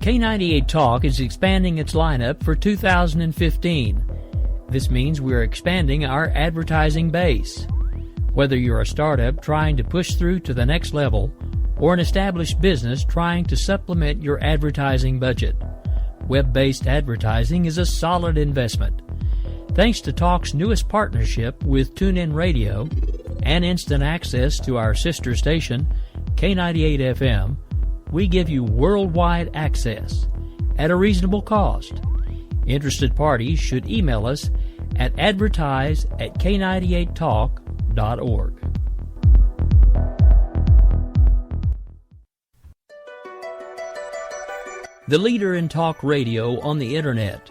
K98Talk is expanding its lineup for 2015. This means we're expanding our advertising base. Whether you're a startup trying to push through to the next level or an established business trying to supplement your advertising budget, web-based advertising is a solid investment. Thanks to Talk's newest partnership with TuneIn Radio and instant access to our sister station, K98 FM, we give you worldwide access at a reasonable cost. Interested parties should email us at advertise@k98talk.org. The leader in talk radio on the Internet,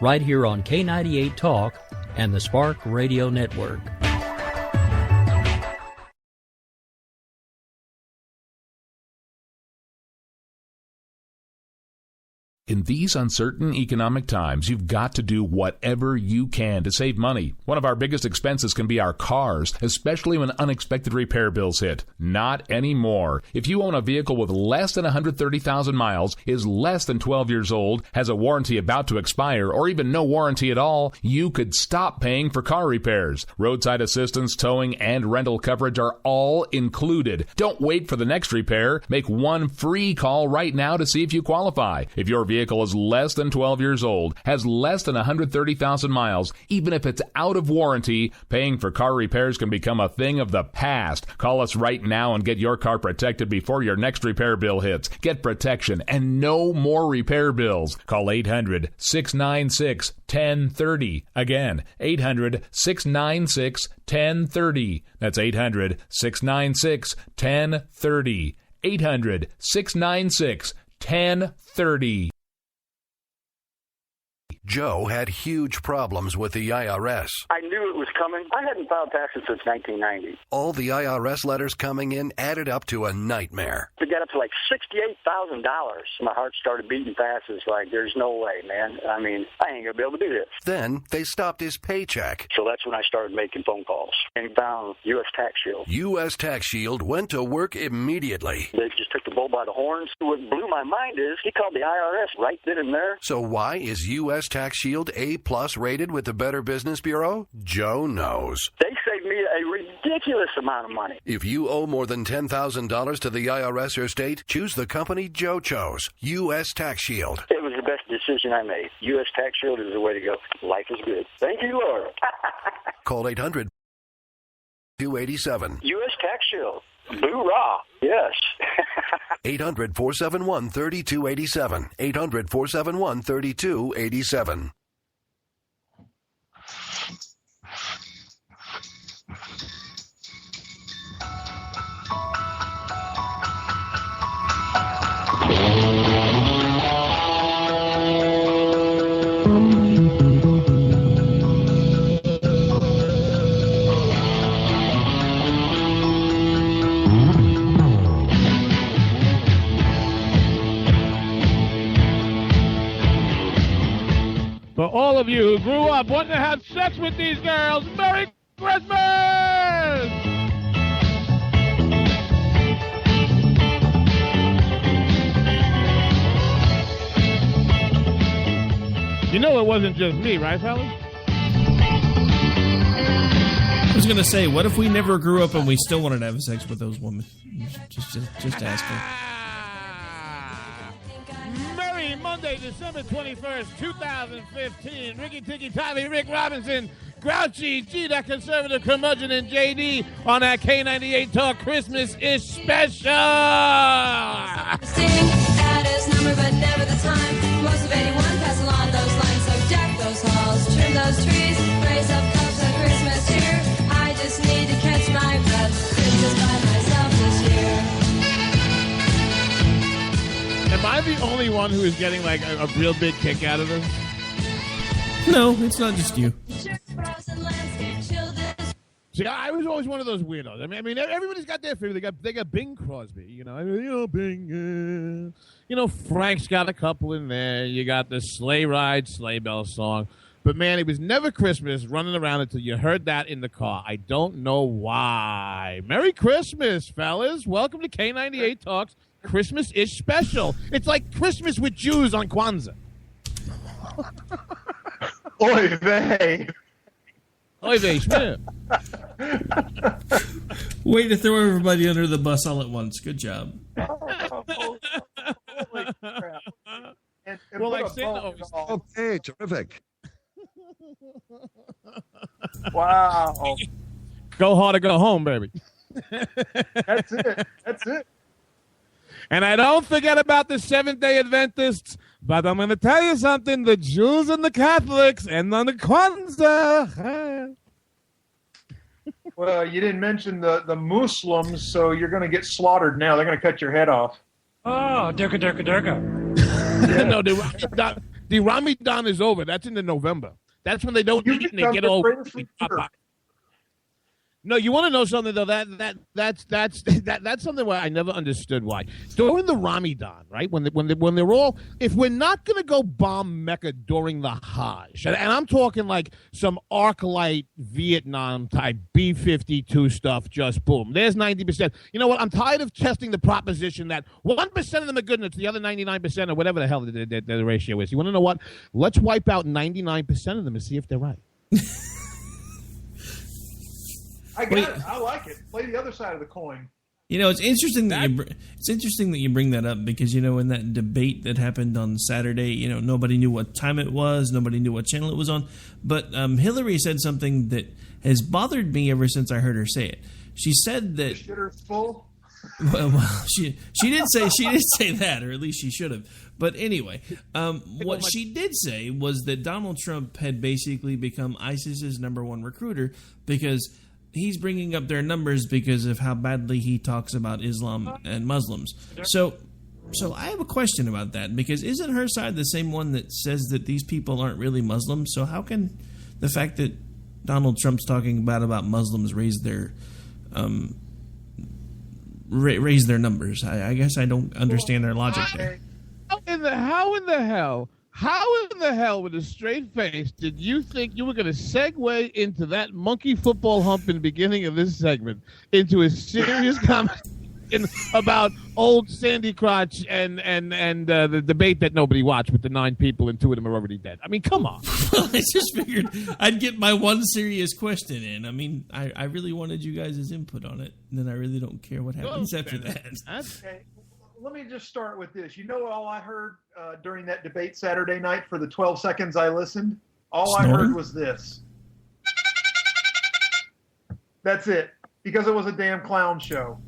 right here on K98 Talk and the Spark Radio Network. In these uncertain economic times, you've got to do whatever you can to save money. One of our biggest expenses can be our cars, especially when unexpected repair bills hit. Not anymore. If you own a vehicle with less than 130,000 miles, is less than 12 years old, has a warranty about to expire, or even no warranty at all, you could stop paying for car repairs. Roadside assistance, towing, and rental coverage are all included. Don't wait for the next repair. Make one free call right now to see if you qualify. If your vehicle is less than 12 years old, has less than 130,000 miles, even if it's out of warranty, paying for car repairs can become a thing of the past. Call us right now and get your car protected before your next repair bill hits. Get protection and no more repair bills. Call 800-696-1030. Again, 800-696-1030. That's 800-696-1030. 800-696-1030. Joe had huge problems with the IRS. I knew it was coming. I hadn't filed taxes since 1990. All the IRS letters coming in added up to a nightmare. It got up to like $68,000. My heart started beating fast. It's like, there's no way, man. I mean, I ain't going to be able to do this. Then they stopped his paycheck. So that's when I started making phone calls and found U.S. Tax Shield. U.S. Tax Shield went to work immediately. They just took the bull by the horns. What blew my mind is he called the IRS right then and there. So why is U.S. Tax Shield A+ rated with the Better Business Bureau? Joe knows. They saved me a ridiculous amount of money. If you owe more than $10,000 to the IRS or state, choose the company Joe chose, U.S. Tax Shield. It was the best decision I made. U.S. Tax Shield is the way to go. Life is good. Thank you, Lord. Call 800-287. U.S. Tax Shield. Boo-rah. Yes. 800-471-3287. 800-471-3287. For all of you who grew up wanting to have sex with these girls, Merry Christmas! You know it wasn't just me, right, fellas? I was going to say, what if we never grew up and we still wanted to have sex with those women? Just asking. Merry Monday, December 21st, 2015. Ricky Ticky Tommy, Rick Robinson, Grouchy G, that conservative curmudgeon, and JD on that K98 Talk Christmas-ish special. At his number, but never the time. Most of 81 pass along those lines. So deck those halls, trim those trees, raise up cups of Christmas cheer. I just need to catch my breath. Christmas by myself this year. Am I the only one who is getting like a real big kick out of this? No, it's not just you. See, I was always one of those weirdos. I mean, everybody's got their favorite. They got Bing Crosby, Bing. Frank's got a couple in there. You got the Sleigh Ride, Sleigh Bell song. But, man, it was never Christmas running around until you heard that in the car. I don't know why. Merry Christmas, fellas. Welcome to K98 Talks Christmas-ish special. It's like Christmas with Jews on Kwanzaa. Oy vey. Oy vey, Schmidt. Way to throw everybody under the bus all at once. Good job. Holy crap. And Well, put like a Santa bow always- in all. Okay, terrific. Wow. Go hard or go home, baby. That's it. That's it. And I don't forget about the Seventh-day Adventists, but I'm going to tell you something. The Jews and the Catholics and on the Kwanzaa. Well, you didn't mention the Muslims, so you're going to get slaughtered now. They're going to cut your head off. Oh, durka, durka, durka. No, the Ramadan is over. That's in the November. That's when they don't eat and they get all. No, you want to know something though? That's something where I never understood why. During the Ramadan, right? When they're all, if we're not going to go bomb Mecca during the Hajj, and I'm talking like some ArcLight Vietnam type B-52 stuff, just boom. There's 90%. You know what? I'm tired of testing the proposition that 1% of them are good and it's the other 99% or whatever the hell the ratio is. You want to know what? Let's wipe out 99% of them and see if they're right. I got it. I like it. Play the other side of the coin. You know, it's interesting that you bring that up because, you know, in that debate that happened on Saturday, you know, nobody knew what time it was, nobody knew what channel it was on, but Hillary said something that has bothered me ever since I heard her say it. She said that The shitter's full. well, she did say that, or at least she should have. But anyway, what she did say was that Donald Trump had basically become ISIS's #1 recruiter because he's bringing up their numbers because of how badly he talks about Islam and Muslims. So I have a question about that because isn't her side the same one that says that these people aren't really Muslims? So how can the fact that Donald Trump's talking bad about Muslims raise their numbers? I guess I don't understand their logic there. How in the hell, with a straight face, did you think you were going to segue into that monkey football hump in the beginning of this segment into a serious conversation about old Sandy Crotch and the debate that nobody watched with the 9 people and 2 of them are already dead? I mean, come on. I just figured I'd get my one serious question in. I mean, I really wanted you guys' input on it, and then I really don't care what happens after that. Okay. Let me just start with this. You know all I heard during that debate Saturday night for the 12 seconds I listened? All I heard was this. That's it. Because it was a damn clown show.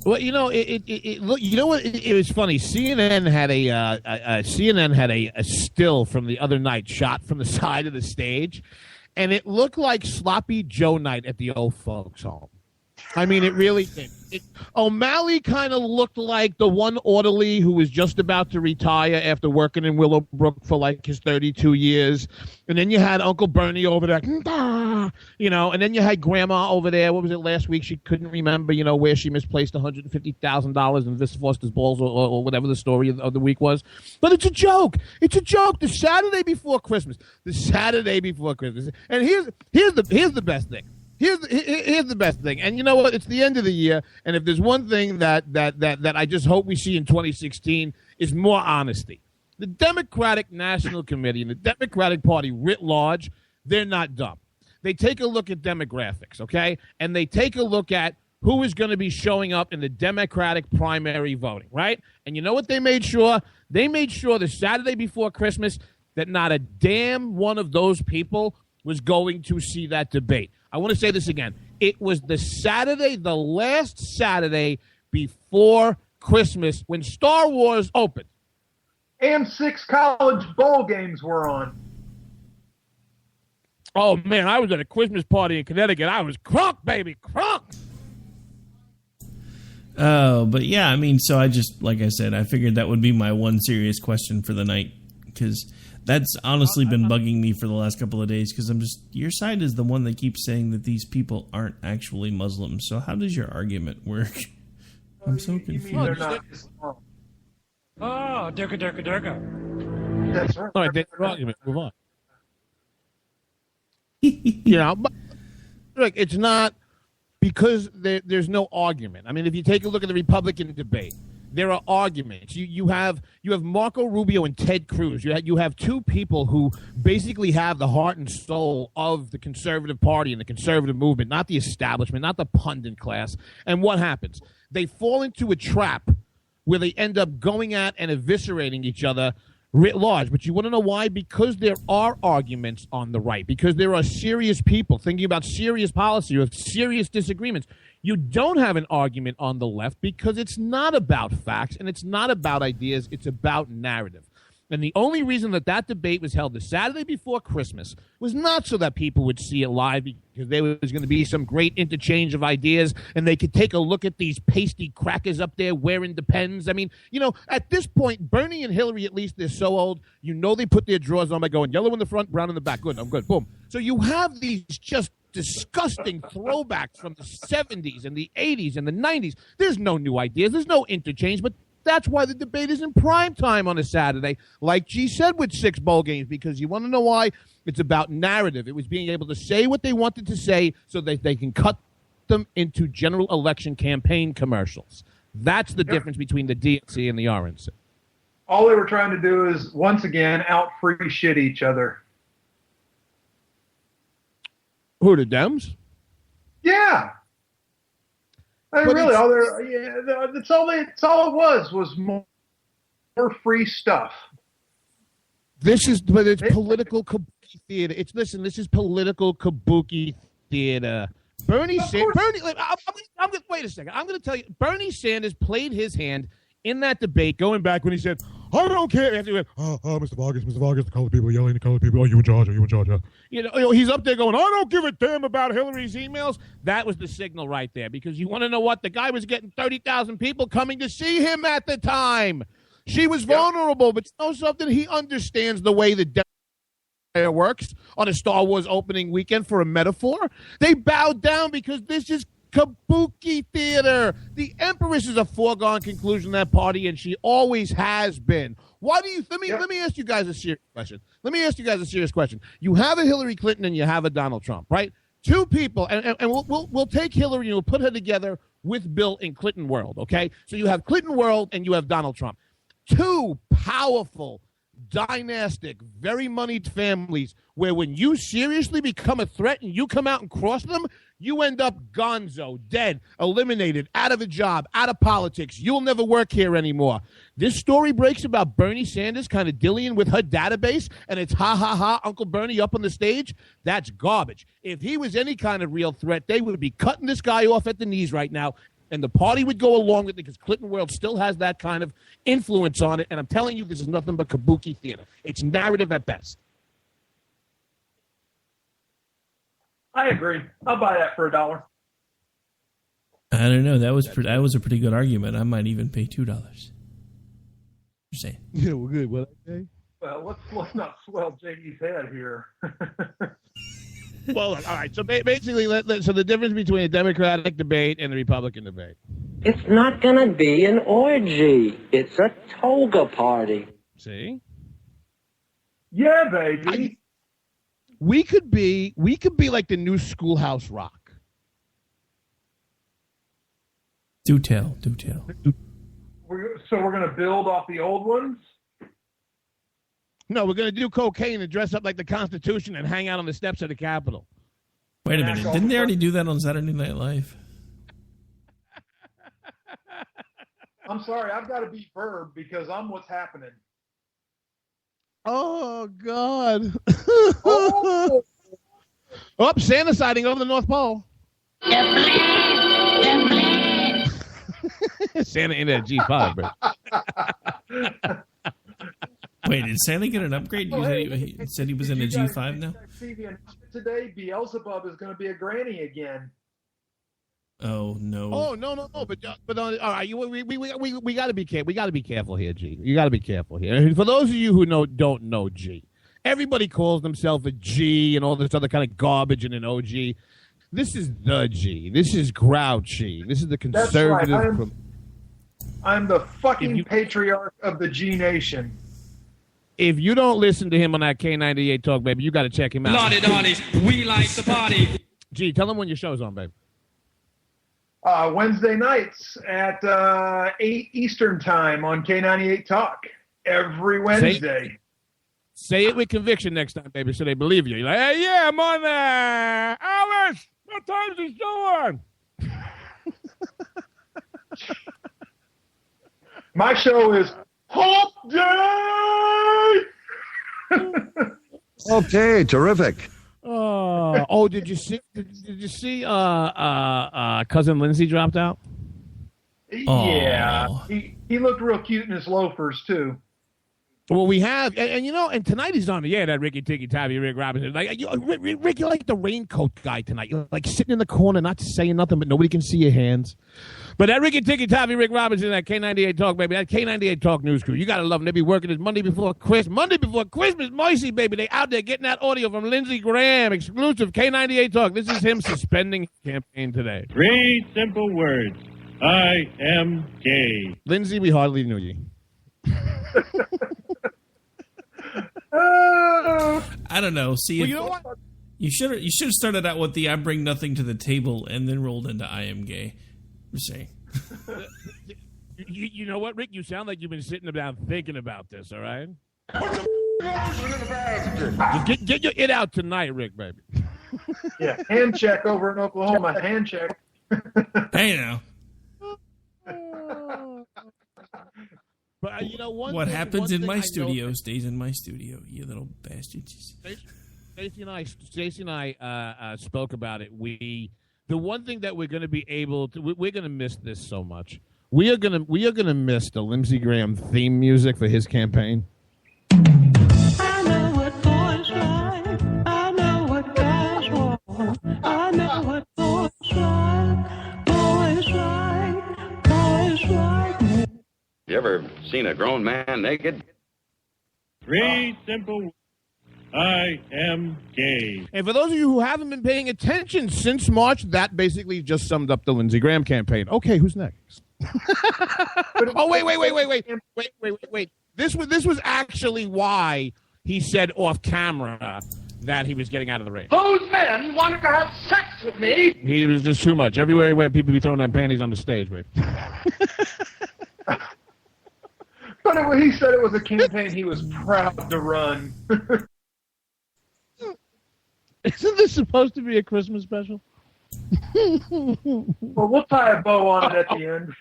Well, you know, look. You know what? It was funny. CNN had a still from the other night shot from the side of the stage, and it looked like Sloppy Joe night at the old folks' home. I mean, it really did. O'Malley kind of looked like the one orderly who was just about to retire after working in Willowbrook for like his 32 years. And then you had Uncle Bernie over there, you know, and then you had Grandma over there. What was it last week? She couldn't remember, you know, where she misplaced $150,000 in Vis Foster's balls or whatever the story of the week was. But it's a joke. It's a joke. The Saturday before Christmas. And here's the best thing. Here's the best thing, and you know what? It's the end of the year, and if there's one thing that I just hope we see in 2016 is more honesty. The Democratic National Committee and the Democratic Party writ large, they're not dumb. They take a look at demographics, okay, and they take a look at who is going to be showing up in the Democratic primary voting, right? And you know what they made sure? They made sure the Saturday before Christmas that not a damn one of those people was going to see that debate. I want to say this again. It was the last Saturday before Christmas when Star Wars opened. And 6 college bowl games were on. Oh, man, I was at a Christmas party in Connecticut. I was crunk, baby, crunk. Oh, but yeah, I mean, so I just, like I said, I figured that would be my one serious question for the night because that's honestly been bugging me for the last couple of days because I'm just, your side is the one that keeps saying that these people aren't actually Muslims. So how does your argument work? I'm so confused. You mean they're not Islam. Oh, durka, durka, durka. That's right. All right, that's your argument. Move on. But look, it's not because there's no argument. I mean, if you take a look at the Republican debate, there are arguments. You have Marco Rubio and Ted Cruz. You have two people who basically have the heart and soul of the conservative party and the conservative movement, not the establishment, not the pundit class. And what happens? They fall into a trap where they end up going at and eviscerating each other writ large. But you want to know why? Because there are arguments on the right, because there are serious people thinking about serious policy or serious disagreements. You don't have an argument on the left because it's not about facts and it's not about ideas. It's about narrative. And the only reason that debate was held the Saturday before Christmas was not so that people would see it live, because there was going to be some great interchange of ideas and they could take a look at these pasty crackers up there wearing Depends. I mean, at this point, Bernie and Hillary, at least they're so old, they put their drawers on by going yellow in the front, brown in the back. Good, I'm good. Boom. So you have these just disgusting throwbacks from the 70s and the 80s and the 90s. There's no new ideas. There's no interchange, but that's why the debate is in prime time on a Saturday, like G said, with 6 bowl games, because you want to know why? It's about narrative. It was being able to say what they wanted to say so that they can cut them into general election campaign commercials. That's the difference between the DNC and the RNC. All they were trying to do is, once again, out free shit each other. Who, the Dems? Yeah. I mean, really, that's all it was more free stuff. It's political kabuki theater. This is political kabuki theater. Bernie Sanders. Wait a second. I'm going to tell you. Bernie Sanders played his hand in that debate, going back when he said, "I don't care." After he went, Mr. Vargas, the colored people yelling, the colored people. Oh, you in charge? He's up there going, "I don't give a damn about Hillary's emails." That was the signal right there, because you want to know what? The guy was getting 30,000 people coming to see him at the time. She was vulnerable, but you know something? He understands the way the works on a Star Wars opening weekend, for a metaphor. They bowed down because this is kabuki theater. The Empress is a foregone conclusion in that party, and she always has been. Why do you? Let me ask you guys a serious question. You have a Hillary Clinton and you have a Donald Trump, right? Two people, and we'll take Hillary and we'll put her together with Bill in Clinton world, okay? So you have Clinton world and you have Donald Trump. Two powerful, dynastic, very moneyed families where when you seriously become a threat and you come out and cross them, you end up gonzo, dead, eliminated, out of a job, out of politics. You'll never work here anymore. This story breaks about Bernie Sanders kind of dillying with her database, and it's Uncle Bernie up on the stage. That's garbage. If he was any kind of real threat, they would be cutting this guy off at the knees right now, and the party would go along with it, because Clinton world still has that kind of influence on it. And I'm telling you, this is nothing but kabuki theater. It's narrative at best. I agree. I'll buy that for $1. I don't know. That was a pretty good argument. I might even pay $2. You're saying? Yeah, we're good. What I say? Well, let's not swell JD's head here. Well, all right. So basically, so the difference between a Democratic debate and a Republican debate. It's not going to be an orgy. It's a toga party. See? Yeah, baby. We could be like the new Schoolhouse Rock. Do tell. So we're going to build off the old ones? No, we're going to do cocaine and dress up like the Constitution and hang out on the steps of the Capitol. Wait a minute. Didn't they already do that on Saturday Night Live? I'm sorry. I've got to be Verb because I'm what's happening. Oh, God. Oh, Santa sighting over the North Pole. Santa in a G5, bro. Wait, did Santa get an upgrade? He said he was in a G5 now? Today, Beelzebub is going to be a granny again. Oh no! Oh no! But all right, we got to be careful. We got to be careful here, G. You got to be careful here. And for those of you who don't know G, everybody calls themselves a G and all this other kind of garbage and an OG. This is the G. This is grouchy. This is the conservative. That's right. I'm the fucking patriarch of the G Nation. If you don't listen to him on that K98 Talk, baby, you got to check him out. Lottie Donnies, we like the party. Gee, tell him when your show's on, baby. Wednesday nights at 8 Eastern time on K98 Talk. Every Wednesday. Say it with conviction next time, baby, so they believe you. You're like, hey, yeah, I'm on there. Alice, what time's the show on? My show is Hump Day! Okay, terrific. Did you see cousin Lindsay dropped out? Yeah. He looked real cute in his loafers, too. Well, we have, and tonight he's on the air, that Ricky Tikki Tavi, Rick Robinson. Like, Rick, you're like the raincoat guy tonight. You're like sitting in the corner, not saying nothing, but nobody can see your hands. But that Ricky Tikki Tavi, Rick Robinson, that K98 Talk, baby, that K98 Talk news crew, you got to love them. They be working this Monday before Christmas, Moisey, baby. They out there getting that audio from Lindsey Graham, exclusive K98 Talk. This is him suspending his campaign today. 3 simple words. I am gay. Lindsey, we hardly knew you. I don't know. See, well, you know what? You should have started out with the "I bring nothing to the table" and then rolled into "I am gay." Just saying. You know what, Rick? You sound like you've been sitting down thinking about this. All right. Just get your it out tonight, Rick, baby. Yeah, hand check over in Oklahoma. Hand check. Hey now. But what happens in my studio stays in my studio, you little bastards. Stacey and I spoke about it. The one thing that we're going to be able to, we're going to miss this so much. We are going to miss the Lindsey Graham theme music for his campaign. I know what boys like. I know what guys want. I know what boys like. Boys like. Boys like me. You ever seen a grown man naked? 3 simple words. I am gay. And for those of you who haven't been paying attention since March, that basically just summed up the Lindsey Graham campaign. Okay, who's next? Oh, wait. This was actually why he said off camera that he was getting out of the race. Those men wanted to have sex with me. He was just too much. Everywhere he went, people be throwing their panties on the stage, babe. But when he said it was a campaign he was proud to run. Isn't this supposed to be a Christmas special? Well, we'll tie a bow on it at the end.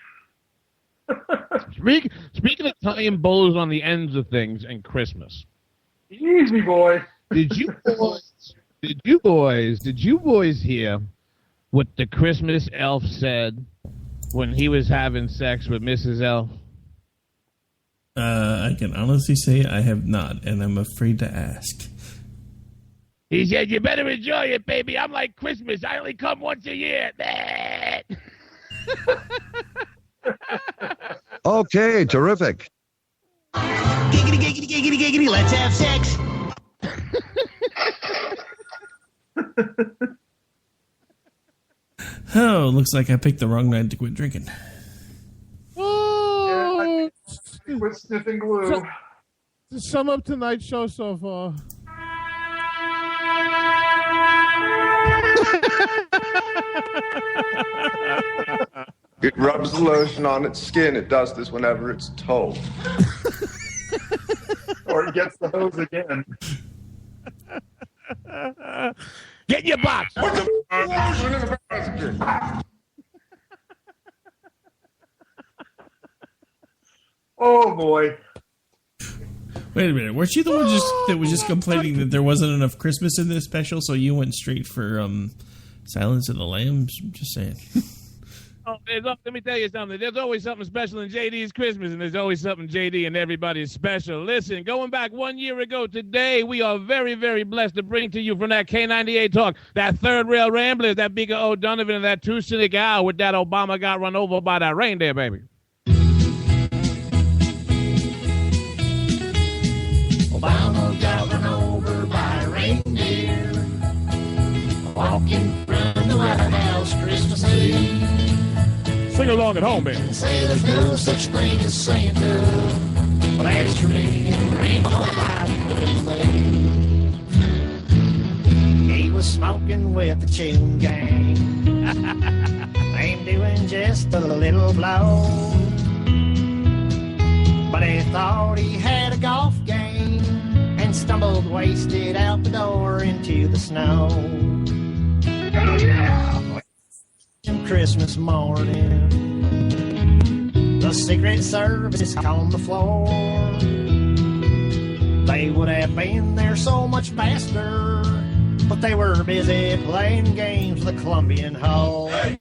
Speaking of tying bows on the ends of things and Christmas. Easy, boy. Did you boys hear what the Christmas elf said when he was having sex with Mrs. Elf? I can honestly say I have not, and I'm afraid to ask. He said, "You better enjoy it, baby. I'm like Christmas. I only come once a year." Okay, terrific. Giggity, giggity, giggity, giggity, let's have sex. Oh, looks like I picked the wrong night to quit drinking. Oh, yeah, quit sniffing glue. To sum up tonight's show so far. It rubs the lotion on its skin. It does this whenever it's told. Or it gets the hose again. Get in your box. Put the lotion in the basket. Oh, boy. Wait a minute. Weren't you the one that was just complaining that there wasn't enough Christmas in this special, so you went straight for Silence of the Lambs? I'm just saying. Oh, let me tell you something. There's always something special in JD's Christmas, and there's always something JD and everybody's special. Listen, going back 1 year ago today, we are very, very blessed to bring to you from that K98 Talk, that Third Rail Ramblers, that Bigger O'Donovan, and that Too Cynic Al with that Obama got run over by that reindeer, baby. Obama got run over by a reindeer walking around the White House Christmas Eve. Sing along at home, baby. Say there's no such thing as Santa. Well, as for me, rainbow light with me. He was smoking with the chewing gang. Ain't doing just a little blow. But he thought he had a golf game and stumbled wasted out the door into the snow. Oh, yeah. Christmas morning, the Secret Service on the floor. They would have been there so much faster, but they were busy playing games with the Colombian hoe. Hey.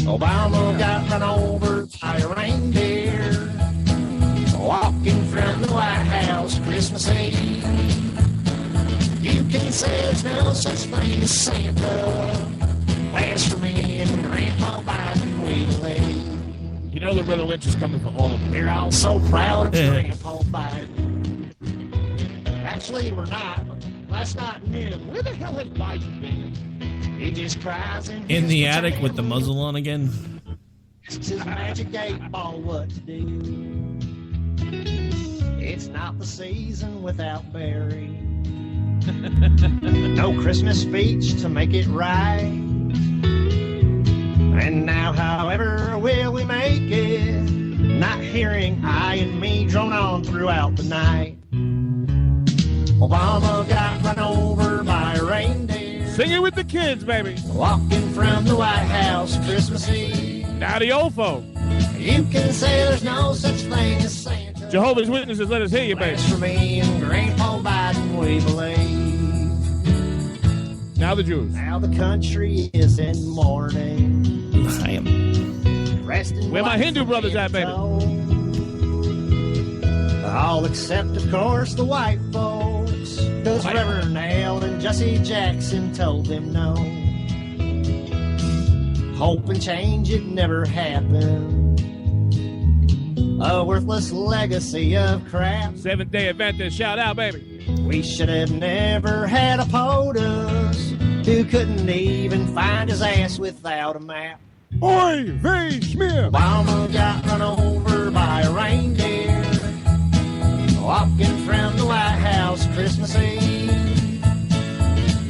Obama got run over by a reindeer walking from the White House Christmas Eve. You can say there's no such thing as Santa. As for me and Grandpa Biden, we believe. You know the Brother Lynch is coming for all of them. They're all so proud of Grandpa Biden. Actually, we're not. That's not him. Where the hell has Biden been? He just cries in the attic with the muzzle on again. It's his magic 8-ball what to do. It's not the season without Barry. No Christmas speech to make it right. And now, however, will we make it? Not hearing I and me drone on throughout the night. Obama got run over by a reindeer. Sing it with the kids, baby. Walking from the White House Christmas Eve. Now the old folk. You can say there's no such thing as Santa. Jehovah's Witnesses, let us hear you, baby. As for me and Grandpa Biden, we believe. Now the Jews. Now the country is in mourning. I am. Where my Hindu brothers at, baby? All except, of course, the white folks. Because Reverend Al and Jesse Jackson told them no. Hope and change, it never happened. A worthless legacy of crap. Seventh-day Adventist, shout out, baby. We should have never had a POTUS who couldn't even find his ass without a map. Oi, vey, schmear. Obama got run over by a reindeer walking from the White House Christmas Eve.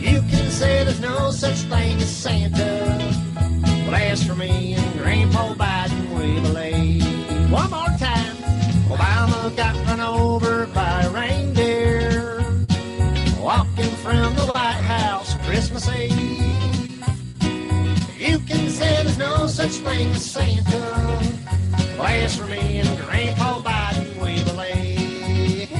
You can say there's no such thing as Santa. Well, as for me and Grandpa Biden, we believe. One more time. Obama got run over by a reindeer walking from the White House Christmas Eve. You can say there's no such thing as Santa. Well, as for me and Grandpa Biden, we believe.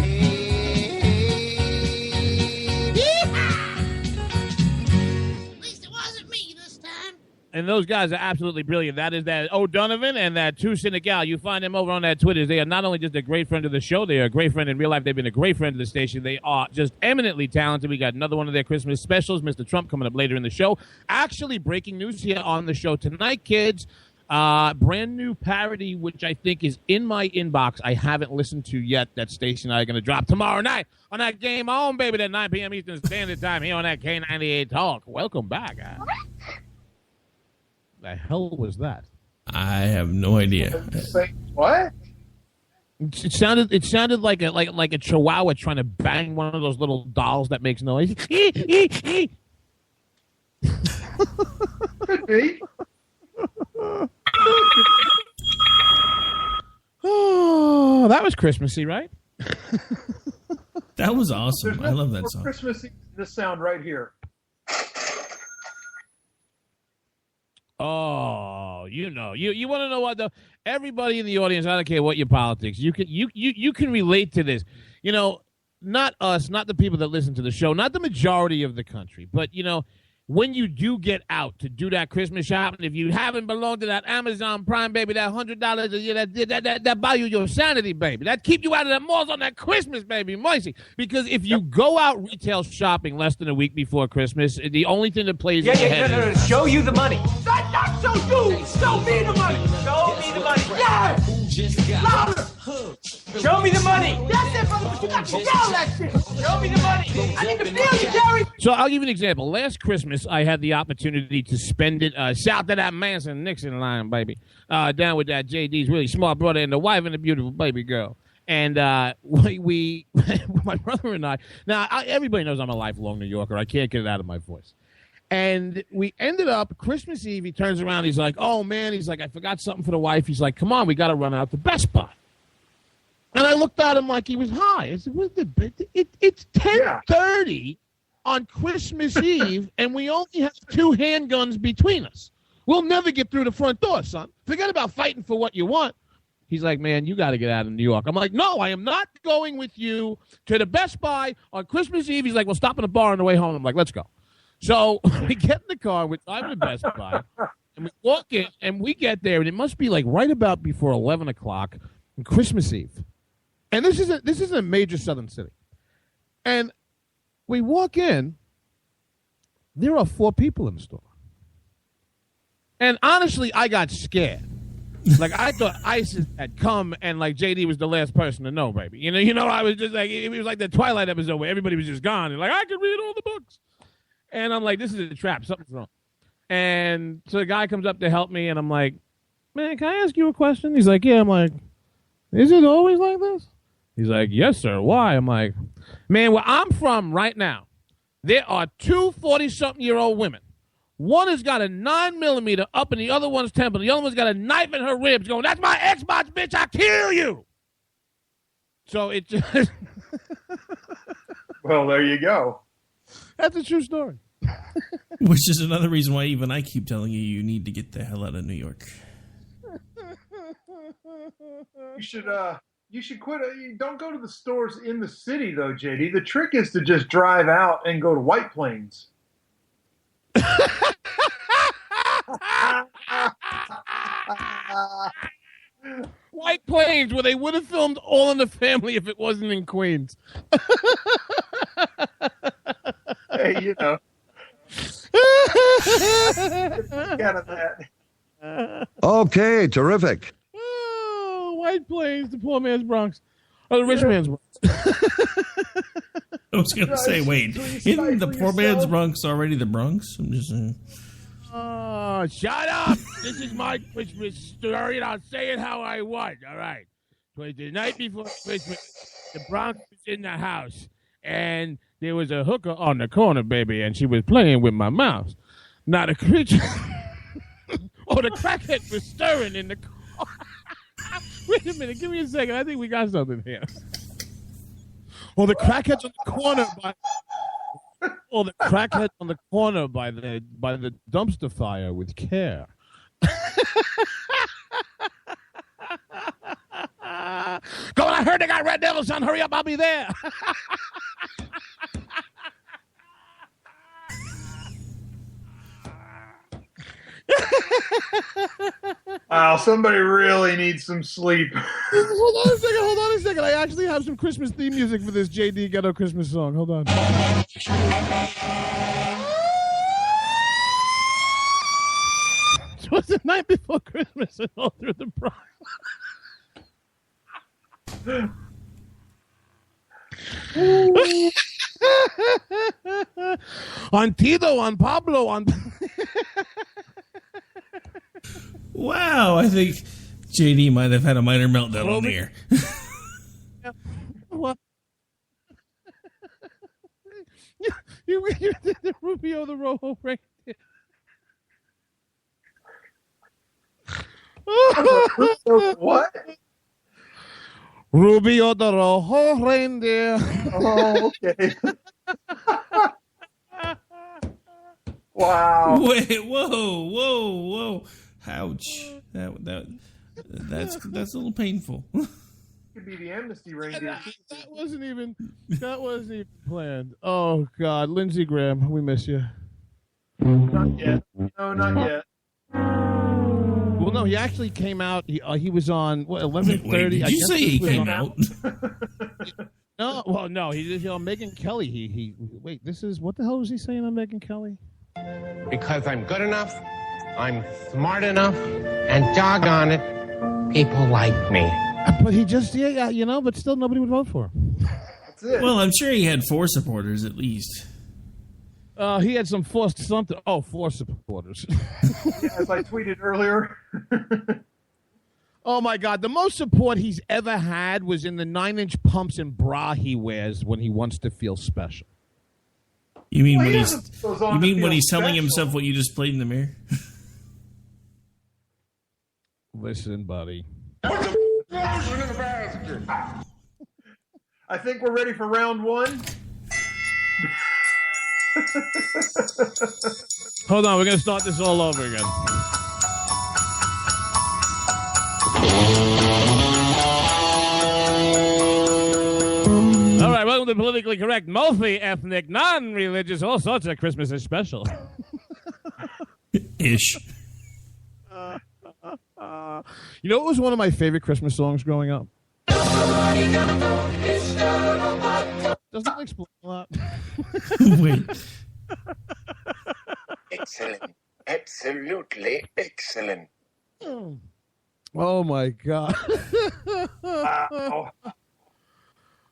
At least it wasn't me this time. And those guys are absolutely brilliant. That is that O'Donovan and that Two Senegal. You find them over on that Twitter. They are not only just a great friend of the show, they are a great friend in real life. They've been a great friend of the station. They are just eminently talented. We got another one of their Christmas specials, Mr. Trump, coming up later in the show. Actually, breaking news here on the show tonight, kids. Brand new parody, which I think is in my inbox. I haven't listened to yet. That station I'm going to drop tomorrow night on that Game On, baby, at 9 p.m. Eastern Standard Time here on that K98Talk. Welcome back, guys. The hell was that? I have no idea. What? It sounded like a chihuahua trying to bang one of those little dolls that makes noise. Could be. Oh, that was Christmassy, right? That was awesome. I love that song. Christmassy, this sound right here. Oh, you know, you want to know what though? Everybody in the audience, I don't care what your politics, you can relate to this. You know, not us, not the people that listen to the show, not the majority of the country, but you know, when you do get out to do that Christmas shopping, if you haven't belonged to that Amazon Prime, baby, that $100 a year, that buy you your sanity, baby. That keep you out of the malls on that Christmas, baby, mercy. Because if you go out retail shopping less than a week before Christmas, the only thing that plays in your head no, show you the money. Not show you. Show me the money. Show me the money. Yeah. Louder. Show me the money. That's it, brother. But you got to yell that shit. Show me the money. I need to feel you, Jerry. So I'll give you an example. Last Christmas, I had the opportunity to spend it south of that Manson-Nixon line, baby, down with that JD's really smart brother and the wife and the beautiful baby girl. And we my brother and I, now everybody knows I'm a lifelong New Yorker. I can't get it out of my voice. And we ended up Christmas Eve. He turns around. He's like, "Oh man," he's like, "I forgot something for the wife." He's like, "Come on, we got to run out to Best Buy." And I looked at him like he was high. I said, "It's 10:30 on Christmas Eve, and we only have 2 handguns between us. We'll never get through the front door, son. Forget about fighting for what you want." He's like, "Man, you got to get out of New York." I'm like, "No, I am not going with you to the Best Buy on Christmas Eve." He's like, "We'll stop in a bar on the way home." I'm like, "Let's go." So we get in the car, we drive to the Best Buy, and we walk in, and we get there, and it must be like right about before 11 o'clock on Christmas Eve. And this is a major southern city. And we walk in, there are 4 people in the store. And honestly, I got scared. Like, I thought ISIS had come, and like JD was the last person to know, baby. You know, I was just like, it was like the Twilight episode where everybody was just gone, and like, I could read all the books. And I'm like, this is a trap. Something's wrong. And so the guy comes up to help me, and I'm like, "Man, can I ask you a question?" He's like, "Yeah." I'm like, "Is it always like this?" He's like, "Yes, sir." "Why?" I'm like, "Man, where I'm from right now, there are 2 40-something-year-old women. One has got a 9mm up in the other one's temple. The other one's got a knife in her ribs going, 'That's my Xbox, bitch. I'll kill you.'" So it just... Well, there you go. That's a true story. Which is another reason why even I keep telling you, you need to get the hell out of New York. You should quit. Don't go to the stores in the city, though, JD. The trick is to just drive out and go to White Plains. White Plains, where they would have filmed All in the Family if it wasn't in Queens. Hey, you know. Get of that. Okay, terrific. Oh, White Plains, the poor man's Bronx. Or the rich man's Bronx. I was going to say, wait, isn't the poor man's Bronx already the Bronx? I'm just saying. Oh, shut up! This is my Christmas story, and I'll say it how I want, all right? It was the night before Christmas. The Bronx was in the house, and there was a hooker on the corner, baby, and she was playing with my mouse. Now, the creature... oh, the crackhead was stirring in the car. Wait a minute, give me a second. I think we got something here. Oh, the crackhead's on the corner by... Oh, the crackhead on the corner by the dumpster fire with care. Go on, I heard they got Red Devils on. Hurry up, I'll be there. Wow, somebody really needs some sleep. Hold on a second. I actually have some Christmas theme music for this JD Ghetto Christmas song. Hold on. It was the night before Christmas and all through the Bronx. On Tito, on Pablo, on... Wow, I think JD might have had a minor meltdown on the air. What? You did the Rubio the Rojo reindeer. What? Rubio the Rojo reindeer. Oh, okay. Wow. Wait, whoa. Ouch. That's a little painful. Could be the amnesty reindeer. That wasn't even planned. Oh God, Lindsey Graham, we miss you. Not yet. No, not yet. Well, no, he actually came out. He was on 11:30. Did you say he came out? No, well, no. He's on Megyn Kelly. He wait. This is what the hell was he saying on Megyn Kelly? Because I'm good enough, I'm smart enough, and doggone it, people like me. But he just, but still nobody would vote for him. That's it. Well, I'm sure he had 4 supporters at least. He had some forced something. Oh, 4 supporters. As I tweeted earlier. Oh, my God. The most support he's ever had was in the 9-inch pumps and bra he wears when he wants to feel special. You mean when he's telling himself what you just played in the mirror? Listen, buddy. I think we're ready for round one. Hold on. We're going to start this all over again. All right, welcome to Politically Correct, multi-ethnic, non-religious, all sorts of Christmas is special. Ish. You know what was one of my favorite Christmas songs growing up? Doesn't it explain a lot? Wait. Excellent. Absolutely excellent. Oh, my God. Wow.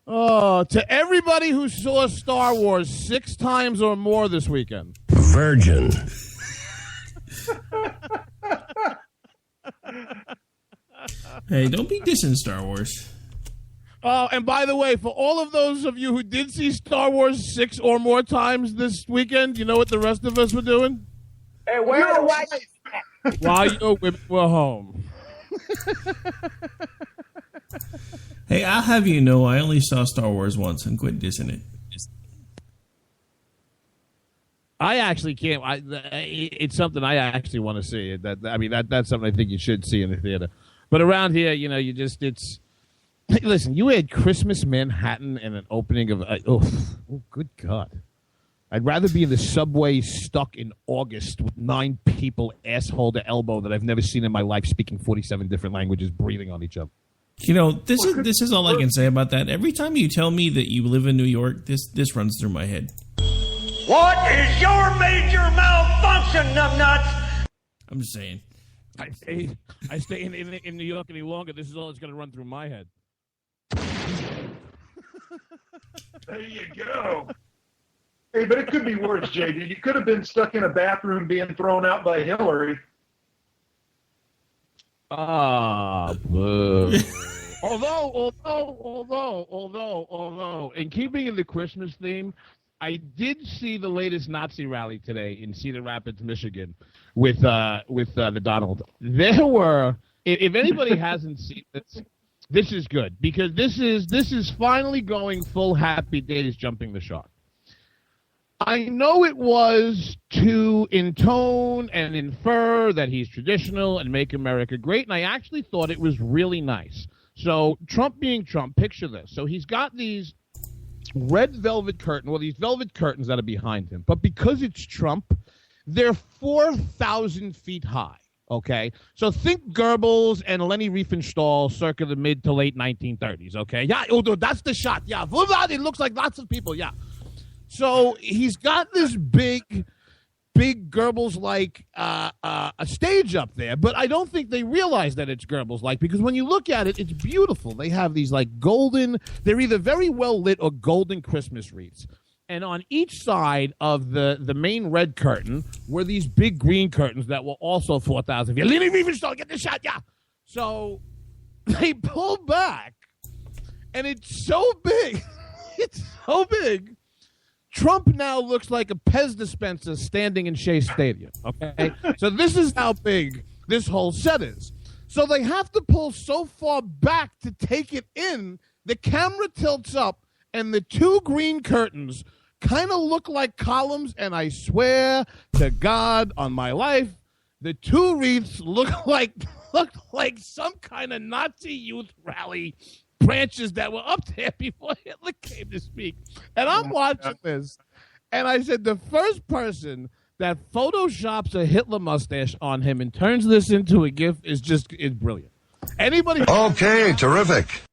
Oh, to everybody who saw Star Wars 6 times or more this weekend. Virgin. Hey, don't be dissing Star Wars. Oh, and by the way, for all of those of you who did see Star Wars 6 or more times this weekend, you know what the rest of us were doing? Hey, where are the white? While your women were home. Hey, I'll have you know I only saw Star Wars once and quit dissing it. I actually can't. It's something I actually want to see. That's something I think you should see in the theater. But around here, it's. Listen, you had Christmas Manhattan and an opening of. Oh, good God! I'd rather be in the subway stuck in August with 9 people, asshole to elbow, that I've never seen in my life, speaking 47 different languages, breathing on each other. This is all I can say about that. Every time you tell me that you live in New York, this runs through my head. What is your major malfunction, numbnuts? I'm just saying. I stay in New York any longer. This is all that's going to run through my head. There you go. Hey, but it could be worse, JD. You could have been stuck in a bathroom being thrown out by Hillary. Although, in keeping in the Christmas theme, I did see the latest Nazi rally today in Cedar Rapids, Michigan, with the Donald. There were, if anybody hasn't seen this is good, because this is finally going full Happy Days jumping the shark. I know it was to intone and infer that he's traditional and make America great, and I actually thought it was really nice. So Trump being Trump, picture this. So he's got these red velvet these velvet curtains that are behind him. But because it's Trump, they're 4,000 feet high, okay? So think Goebbels and Leni Riefenstahl circa the mid to late 1930s, okay? Yeah, that's the shot. Yeah, it looks like lots of people, yeah. So he's got this big Goebbels-like a stage up there, but I don't think they realize that it's Goebbels-like, because when you look at it, it's beautiful. They have these they're either very well lit or golden Christmas wreaths. And on each side of the main red curtain were these big green curtains that were also 4,000 feet. Leni Riefenstahl, get the shot, yeah. So they pull back, and it's so big. It's so big. Trump now looks like a Pez dispenser standing in Shea Stadium, okay? So this is how big this whole set is. So they have to pull so far back to take it in, the camera tilts up, and the 2 green curtains kind of look like columns, and I swear to God on my life, the 2 wreaths look like some kind of Nazi youth rally branches that were up there before Hitler came to speak. And I'm watching this, and I said, the first person that photoshops a Hitler mustache on him and turns this into a GIF is brilliant. Anybody? Okay, terrific.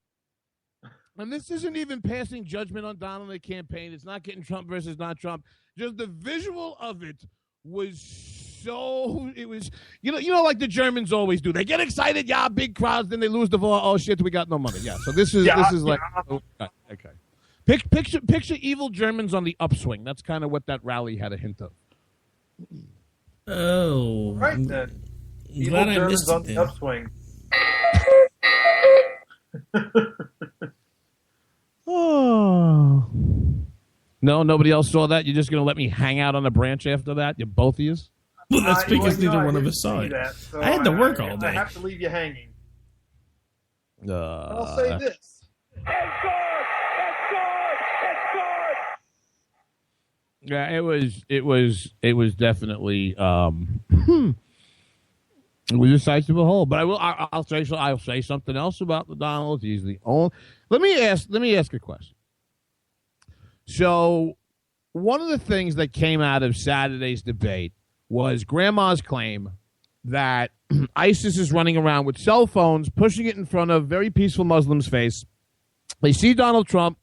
And this isn't even passing judgment on Donald and the campaign. It's not getting Trump versus not Trump. Just the visual of it was like the Germans always do. They get excited, yeah, big crowds, then they lose the vote. Oh shit, we got no money. Yeah, so this is like okay. Picture evil Germans on the upswing. That's kind of what that rally had a hint of. Oh, right then. Evil Germans on the upswing. Oh. No, nobody else saw that? You're just going to let me hang out on the branch after that? You both of you? Well, that's because neither one of us saw it. So I had to work all day. I have to leave you hanging. Uh, I'll say this. Yeah, it was definitely it was a sight to behold. But I'll say something else about the Donald. He's the only. Let me ask a question. So, one of the things that came out of Saturday's debate was Grandma's claim that ISIS is running around with cell phones, pushing it in front of very peaceful Muslims' face. They see Donald Trump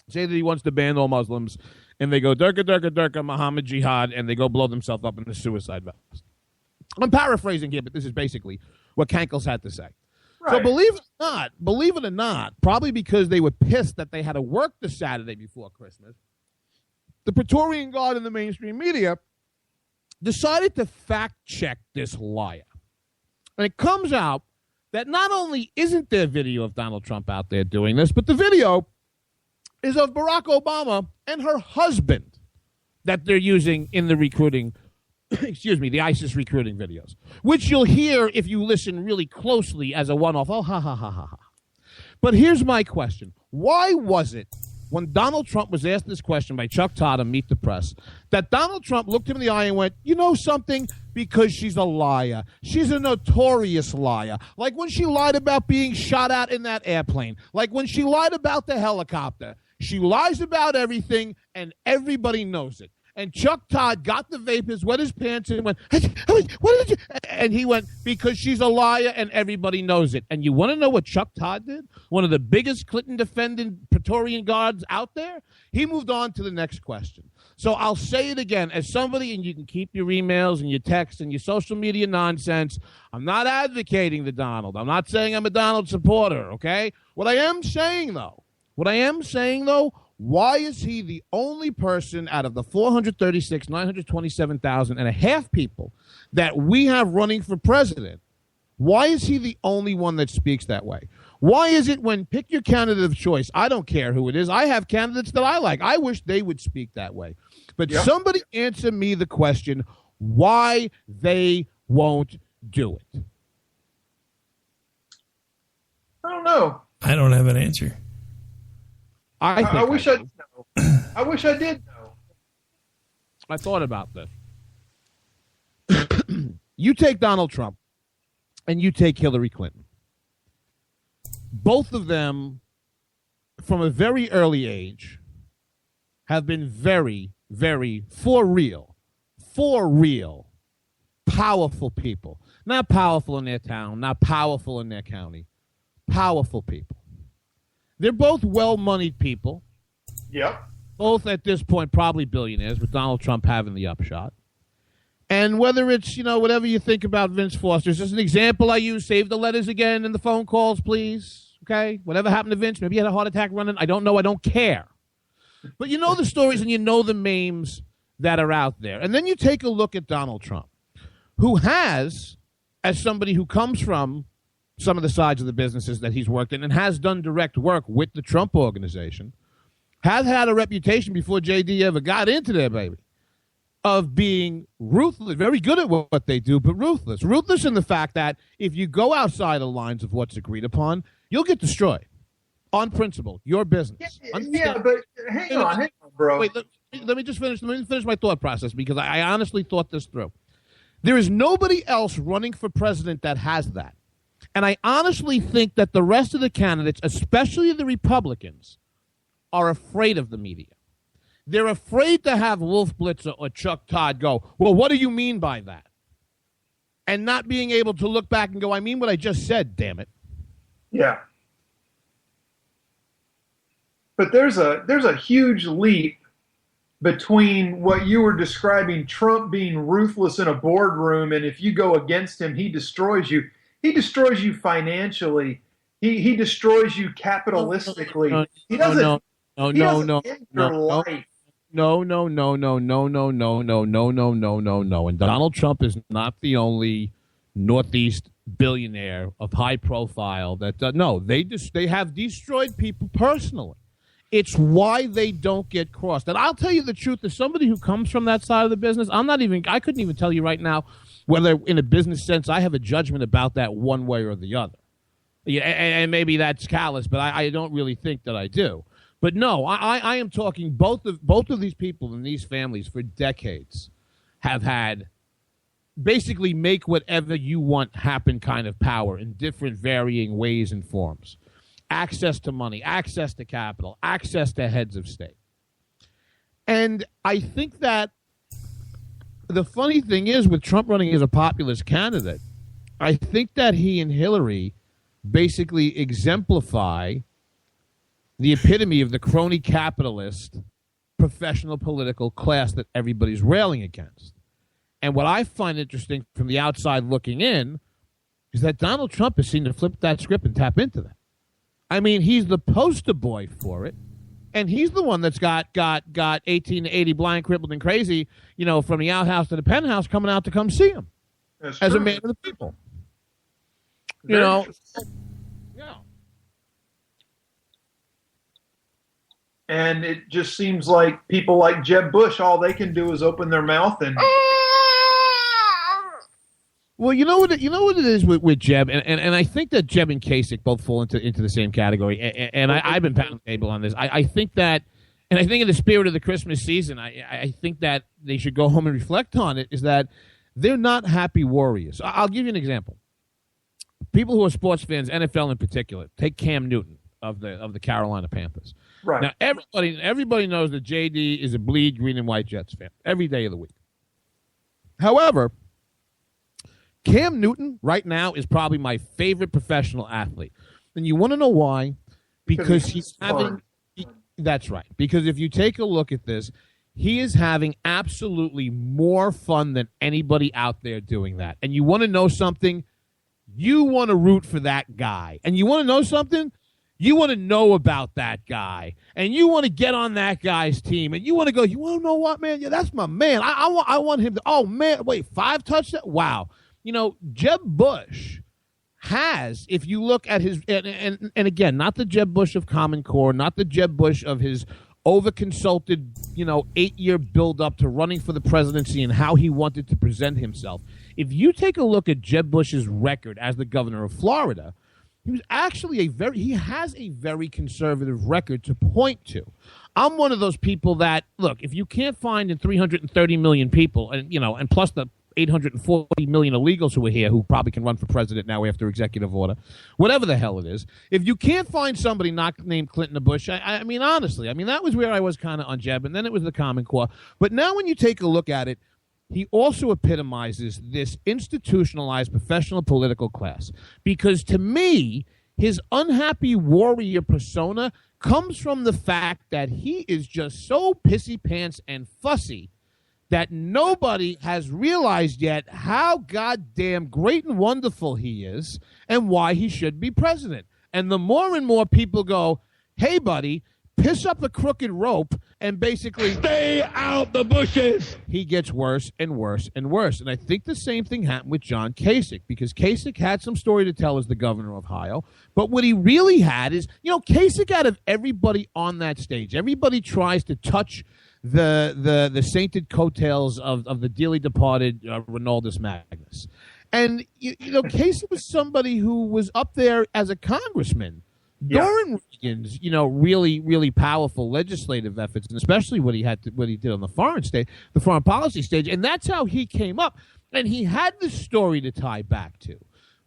say that he wants to ban all Muslims, and they go, Durka, Durka, Durka, Muhammad Jihad, and they go blow themselves up in a suicide vest. I'm paraphrasing here, but this is basically what Kankles had to say. Right. So believe it or not, probably because they were pissed that they had to work the Saturday before Christmas, the Praetorian Guard and the mainstream media decided to fact-check this liar. And it comes out that not only isn't there video of Donald Trump out there doing this, but the video is of Barack Obama and her husband that they're using in the recruiting, the ISIS recruiting videos, which you'll hear if you listen really closely as a one-off. Oh, ha, ha, ha, ha, ha. But here's my question. Why was it when Donald Trump was asked this question by Chuck Todd on Meet the Press, that Donald Trump looked him in the eye and went, you know something? Because she's a liar. She's a notorious liar. Like when she lied about being shot at in that airplane. Like when she lied about the helicopter. She lies about everything, and everybody knows it. And Chuck Todd got the vapors, wet his pants, and went, what did you? And he went, because she's a liar and everybody knows it. And you want to know what Chuck Todd did? One of the biggest Clinton-defending Praetorian Guards out there? He moved on to the next question. So I'll say it again. As somebody, and you can keep your emails and your texts and your social media nonsense, I'm not advocating the Donald. I'm not saying I'm a Donald supporter, okay? What I am saying, though, why is he the only person out of the 927,000 and a half people that we have running for president? Why is he the only one that speaks that way? Why is it when pick your candidate of choice, I don't care who it is, I have candidates that I like. I wish they would speak that way. But somebody answer me the question why they won't do it. I don't know. I don't have an answer. I wish I did know. I wish I did know. I thought about this. You take Donald Trump and you take Hillary Clinton. Both of them, from a very early age, have been very, very, for real, powerful people. Not powerful in their town, not powerful in their county. Powerful people. They're both well-moneyed people. Yep. Both at this point probably billionaires, with Donald Trump having the upshot. And whether it's, whatever you think about Vince Foster, just an example I use, save the letters again and the phone calls, please. Okay? Whatever happened to Vince, maybe he had a heart attack running. I don't know. I don't care. But you know the stories and you know the memes that are out there. And then you take a look at Donald Trump, who has, as somebody who comes from some of the sides of the businesses that he's worked in and has done direct work with the Trump organization, has had a reputation before JD ever got into there, baby, of being ruthless, very good at what they do, but ruthless. Ruthless in the fact that if you go outside the lines of what's agreed upon, you'll get destroyed on principle, your business. Yeah, but hang on, bro. Wait, let me just finish. Let me finish my thought process because I honestly thought this through. There is nobody else running for president that has that. And I honestly think that the rest of the candidates, especially the Republicans, are afraid of the media. They're afraid to have Wolf Blitzer or Chuck Todd go, well, what do you mean by that? And not being able to look back and go, I mean what I just said, damn it. Yeah. But there's a huge leap between what you were describing, Trump being ruthless in a boardroom, and if you go against him, he destroys you. He destroys you financially. He destroys you capitalistically. He doesn't end your life. No. And Donald Trump is not the only Northeast billionaire of high profile that no, they have destroyed people personally. It's why they don't get crossed. And I'll tell you the truth, as somebody who comes from that side of the business, I couldn't even tell you right now whether in a business sense I have a judgment about that one way or the other. Yeah, and maybe that's callous, but I don't really think that I do. But no, I am talking both of these people and these families for decades have had basically make whatever you want happen kind of power in different varying ways and forms. Access to money, access to capital, access to heads of state. And I think that the funny thing is with Trump running as a populist candidate, I think that he and Hillary basically exemplify the epitome of the crony capitalist professional political class that everybody's railing against. And what I find interesting from the outside looking in is that Donald Trump has seemed to flip that script and tap into that. I mean, he's the poster boy for it, and he's the one that's got 18 to 80 blind, crippled, and crazy, from the outhouse to the penthouse coming out to come see him as a man of the people. Yeah. And it just seems like people like Jeb Bush, all they can do is open their mouth and. Well, you know what it is with Jeb, and I think that Jeb and Kasich both fall into the same category. And I've been pounding the table on this. I think that, and I think in the spirit of the Christmas season, I think that they should go home and reflect on it. Is that they're not happy warriors. I'll give you an example. People who are sports fans, NFL in particular, take Cam Newton of the Carolina Panthers. Right. Now everybody knows that JD is a bleed green and white Jets fan every day of the week. However, Cam Newton right now is probably my favorite professional athlete. And you want to know why? Because he's having that's right. Because if you take a look at this, he is having absolutely more fun than anybody out there doing that. And you want to know something? You want to root for that guy. And you want to know something? You want to know about that guy. And you want to get on that guy's team. And you want to go, you want to know what, man? Yeah, that's my man. I want him to, oh, man, wait, 5 touchdowns? Wow. Jeb Bush has, if you look at his, and again, not the Jeb Bush of Common Core, not the Jeb Bush of his over-consulted, 8-year build-up to running for the presidency and how he wanted to present himself. If you take a look at Jeb Bush's record as the governor of Florida, he was actually he has a very conservative record to point to. I'm one of those people that, look, if you can't find in 330 million people, and plus the 840 million illegals who are here who probably can run for president now after executive order, whatever the hell it is. If you can't find somebody not named Clinton or Bush, I mean, honestly, that was where I was kind of on Jeb, and then it was the Common Core. But now when you take a look at it, he also epitomizes this institutionalized professional political class. Because to me, his unhappy warrior persona comes from the fact that he is just so pissy pants and fussy that nobody has realized yet how goddamn great and wonderful he is and why he should be president. And the more and more people go, hey, buddy, piss up a crooked rope and basically stay out the bushes, he gets worse and worse and worse. And I think the same thing happened with John Kasich, because Kasich had some story to tell as the governor of Ohio. But what he really had is, Kasich, out of everybody on that stage, everybody tries to touch the sainted coattails of the dearly departed Ronaldus Magnus. And, Kasich was somebody who was up there as a congressman during Reagan's, really, really powerful legislative efforts, and especially what he did on the foreign policy stage. And that's how he came up. And he had this story to tie back to,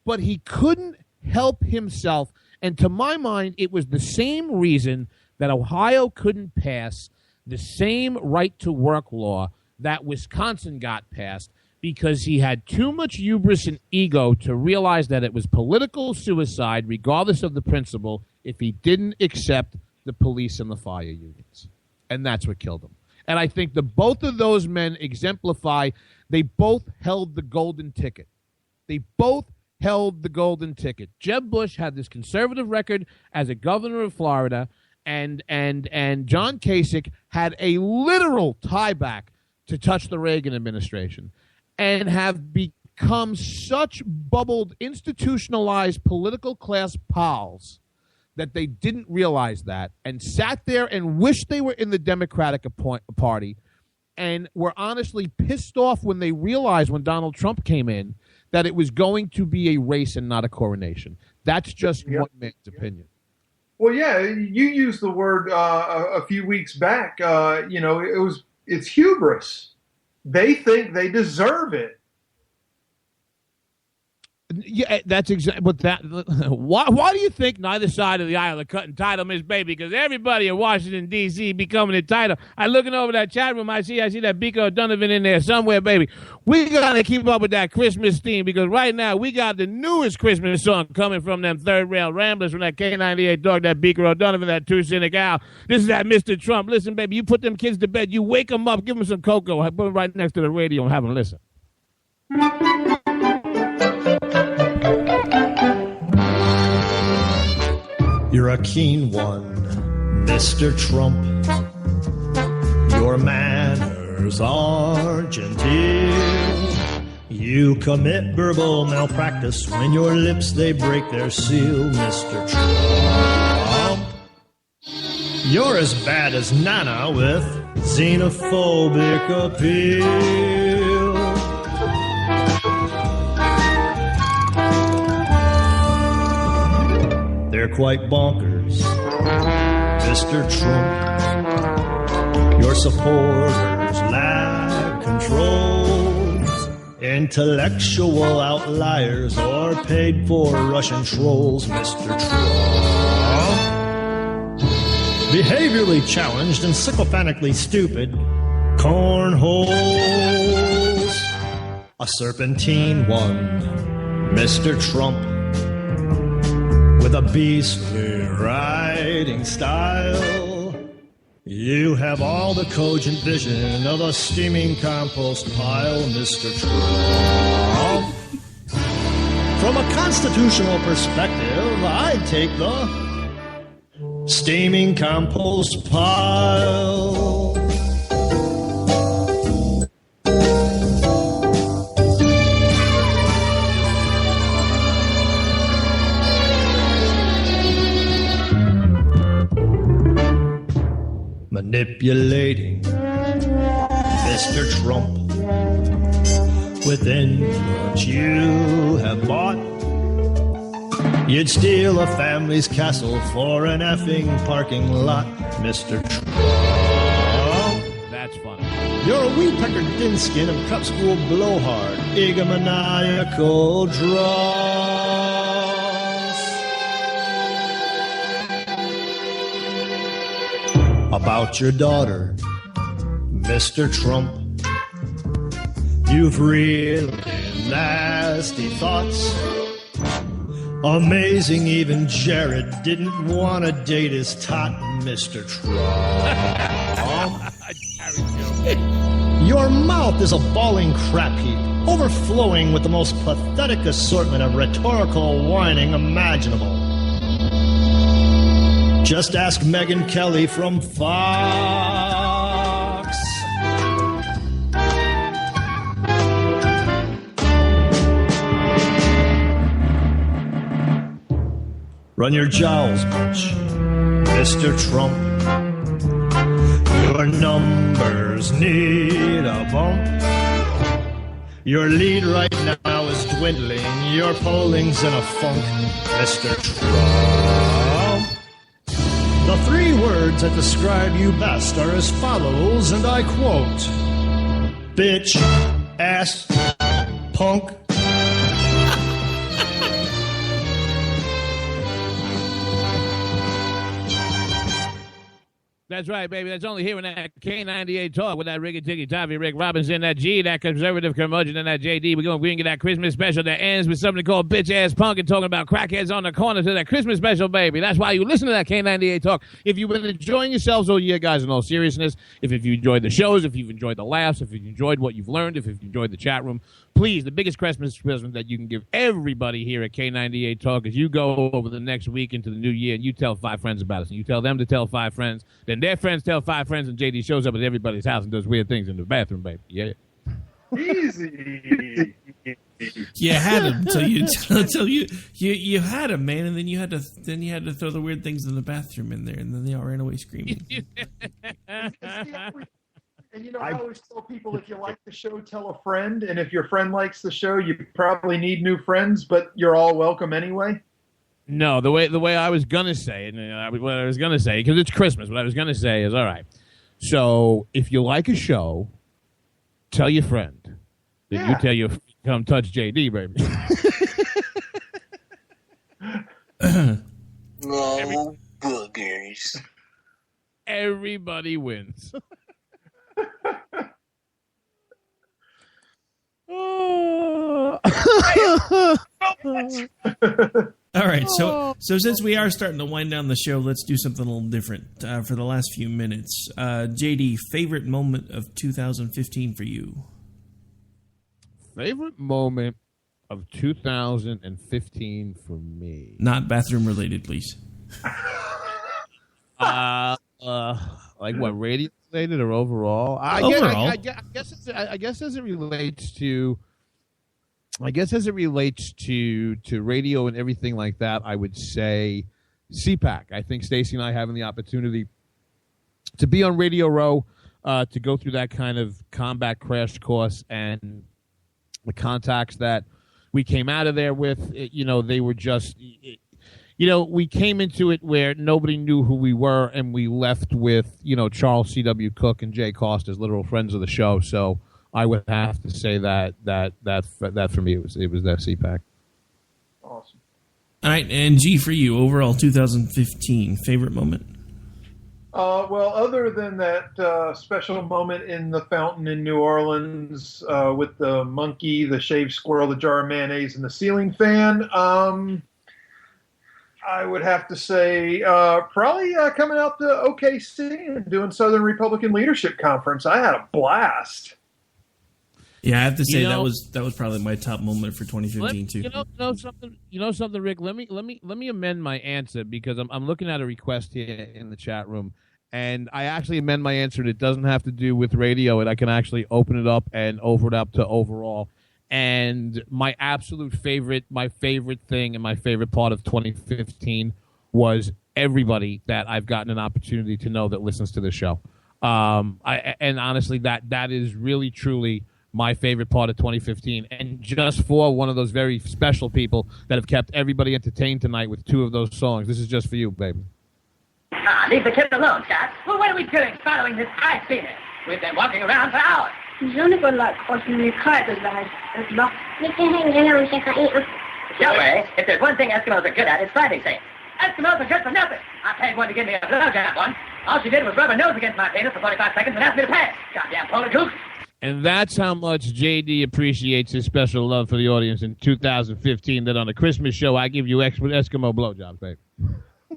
but he couldn't help himself. And to my mind, it was the same reason that Ohio couldn't pass the same right-to-work law that Wisconsin got passed, because he had too much hubris and ego to realize that it was political suicide, regardless of the principle, if he didn't accept the police and the fire unions. And that's what killed him. And I think both of those men exemplify, they both held the golden ticket. They both held the golden ticket. Jeb Bush had this conservative record as a governor of Florida, and John Kasich had a literal tie back to touch the Reagan administration, and have become such bubbled, institutionalized political class pals that they didn't realize that and sat there and wished they were in the Democratic Party and were honestly pissed off when they realized when Donald Trump came in that it was going to be a race and not a coronation. That's just one man's opinion. Well, yeah, you used the word a few weeks back. It's hubris. They think they deserve it. Yeah, that's exactly. But that why do you think neither side of the aisle are cutting title, Miss Baby? Because everybody in Washington D.C. becoming entitled. I looking over that chat room. I see that Biko O'Donovan in there somewhere, baby. We gotta keep up with that Christmas theme because right now we got the newest Christmas song coming from them third rail ramblers from that K98Talk, that Biko O'Donovan, that Two Cynic Al. This is that Mr. Trump. Listen, baby, you put them kids to bed. You wake them up, give them some cocoa, put them right next to the radio, and have them listen. You're a keen one, Mr. Trump. Your manners are genteel. You commit verbal malpractice when your lips, they break their seal, Mr. Trump. You're as bad as Nana with xenophobic appeal. They're quite bonkers, Mr. Trump. Your supporters lack control. Intellectual outliers or paid for Russian trolls, Mr. Trump. Behaviorally challenged and sycophantically stupid, cornholes. A serpentine one, Mr. Trump. With a beastly writing style, you have all the cogent vision of a steaming compost pile, Mr. Trump. From a constitutional perspective, I'd take the steaming compost pile. Manipulating Mr. Trump within what you have bought. You'd steal a family's castle for an effing parking lot, Mr. Trump. That's funny. You're a wee-peckered thin-skin of prep school blowhard, egomaniacal dross. About your daughter, Mr. Trump, you've really nasty thoughts. Amazing, even Jared didn't want to date his tot, Mr. Trump. Your mouth is a bawling crap heap, overflowing with the most pathetic assortment of rhetorical whining imaginable. Just ask Megyn Kelly from Fox. Run your jowls, bitch, Mr. Trump. Your numbers need a bump. Your lead right now is dwindling. Your polling's in a funk, Mr. Trump. The three words that describe you best are as follows, and I quote: bitch, ass, punk. That's right, baby. That's only here in that K98Talk with that Ricky Ticky Tavi, Rick Robinson, that G, that conservative curmudgeon, and that JD. We're going to get that Christmas special that ends with something called Bitch Ass Punk and talking about crackheads on the corner to that Christmas special, baby. That's why you listen to that K98Talk. If you've been enjoying yourselves all year, guys, in all seriousness, if you enjoyed the shows, if you've enjoyed the laughs, if you've enjoyed what you've learned, if you've enjoyed the chat room, please, the biggest Christmas present that you can give everybody here at K98Talk is you go over the next week into the new year and you tell 5 friends about us. And you tell them to tell 5 friends. Then their friends tell 5 friends, and JD shows up at everybody's house and does weird things in the bathroom, baby. Yeah. Easy. You had him until you had him, man, and then you had to throw the weird things in the bathroom in there, and then they all ran away screaming. And I always tell people, if you like the show, tell a friend, and if your friend likes the show, you probably need new friends, but you're all welcome anyway. No, the way I was gonna say it, what I was gonna say, because it's Christmas. What I was gonna say is, all right. So if you like a show, tell your friend. Then you tell your come touch JD, baby. No boogers. Everybody wins. All right, so since we are starting to wind down the show, let's do something a little different for the last few minutes. JD, favorite moment of 2015 for you? Favorite moment of 2015 for me? Not bathroom related, please. Like what, radio related or overall? Overall. I guess as it relates to. I guess as it relates to radio and everything like that, I would say CPAC. I think Stacey and I having the opportunity to be on Radio Row, to go through that kind of combat crash course, and the contacts that we came out of there with, they were just, we came into it where nobody knew who we were, and we left with, Charles C.W. Cook and Jay Cost as literal friends of the show. So I would have to say that for me it was that CPAC. Awesome. All right, and G, for you, overall 2015 favorite moment? Well, other than that special moment in the fountain in New Orleans with the monkey, the shaved squirrel, the jar of mayonnaise, and the ceiling fan, I would have to say probably coming out to OKC and doing Southern Republican Leadership Conference. I had a blast. Yeah, I have to say that was probably my top moment for 2015 too. Something, Rick. Let me amend my answer, because I'm looking at a request here in the chat room, and I actually amend my answer. And it doesn't have to do with radio, and I can actually open it up and over it up to overall. And my absolute favorite, my favorite thing, and my favorite part of 2015 was everybody that I've gotten an opportunity to know that listens to the show. And honestly, that is really truly my favorite part of 2015, and just for one of those very special people that have kept everybody entertained tonight with two of those songs. This is just for you, baby. Leave the kid alone, Scott. Well, what are we doing following this high speeder? We've been walking around for hours. Jonathan like crossing the kite is like it's not. Don't worry. If there's one thing Eskimos are good at, it's driving safe. Eskimos are good for nothing. I paid one to give me a blowjob once. All she did was rub her nose against my penis for 45 seconds and ask me to pass. Goddamn polar goose. And that's how much JD appreciates his special love for the audience in 2015, that on a Christmas show, I give you Eskimo blowjobs, babe.